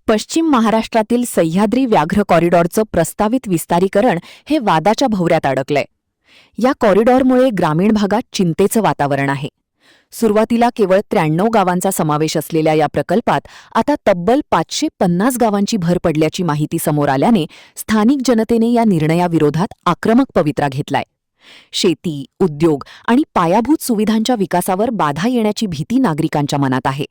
पश्चिम महाराष्ट्रातील सह्याद्री व्याघ्र कॉरिडॉरचं प्रस्तावित विस्तारीकरण हे वादाच्या भोवऱ्यात अडकलंय. या कॉरिडॉरमुळे ग्रामीण भागात चिंतेचं वातावरण आहे. सुरुवातीला केवळ 93 गावांचा समावेश असलेल्या या प्रकल्पात आता तब्बल 550 गावांची भर पडल्याची माहिती समोर आल्याने स्थानिक जनतेने या निर्णयाविरोधात आक्रमक पवित्रा घेतलाय. शेती, उद्योग आणि पायाभूत सुविधांच्या विकासावर बाधा येण्याची भीती नागरिकांच्या मनात आहे.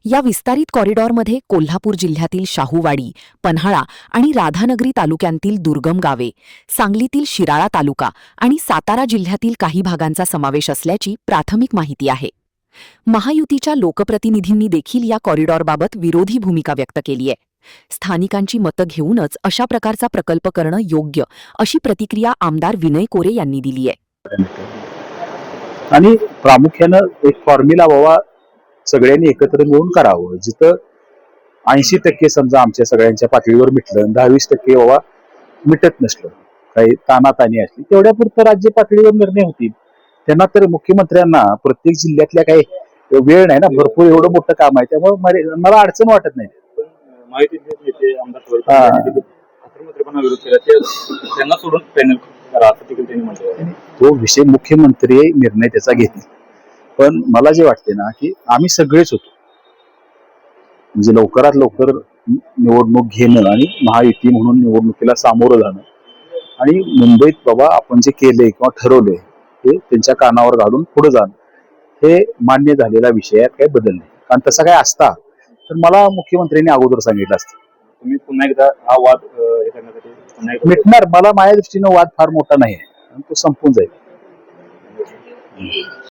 या विस्तारित कॉरिडॉरमध्ये कोल्हापूर जिल्ह्यातील शाहूवाडी, पन्हाळा आणि राधानगरी तालुक्यांतील दुर्गम गावे, सांगलीतील शिराळा तालुका आणि सातारा जिल्ह्यातील काही भागांचा समावेश असल्याची प्राथमिक माहिती आहे. महायुतीच्या लोकप्रतिनिधींनी देखील या कॉरिडॉरबाबत विरोधी भूमिका व्यक्त केली आहे. स्थानिकांची मतं घेऊनच अशा प्रकारचा प्रकल्प करणं योग्य, अशी प्रतिक्रिया आमदार विनय कोरे यांनी दिली आहे. आणि प्रामुख्यानं एक फॉर्म्युला बाबा सगळ्यांनी एकत्र मिळून करावं. जिथं 80% समजा आमच्या सगळ्यांच्या पातळीवर मिटलं, 10-20% बाबा मिटत नसलं, काही तानातानी असली, तेवढ्या पुरतं राज्य पातळीवर निर्णय होतील. त्यांना तर मुख्यमंत्र्यांना प्रत्येक जिल्ह्यातल्या काही वेळ नाही ना, भरपूर एवढं मोठं काम आहे, त्यामुळे मला अडचण वाटत नाही. तो विषय मुख्यमंत्री निर्णय त्याचा घेतील. पण मला जे वाटते ना की आम्ही सगळेच होतो, म्हणजे लवकरात लवकर निवडणूक घेणं आणि महायुती म्हणून निवडणुकीला सामोरं जाणं आणि मुंबईत बाबा आपण जे केलंय किंवा ठरवलंय ते त्यांच्या कानावर घालून पुढे जाणं हे मान्य झालेला विषय आहे, काही बदल नाही. कारण तसा काय असता तर मला मुख्यमंत्र्यांनी अगोदर सांगितलं असतं. तुम्ही पुन्हा एकदा हा वाद हे करण्यासाठी मिटणार, मला माझ्या दृष्टीनं वाद फार मोठा नाही आहे, तो संपून जाईल.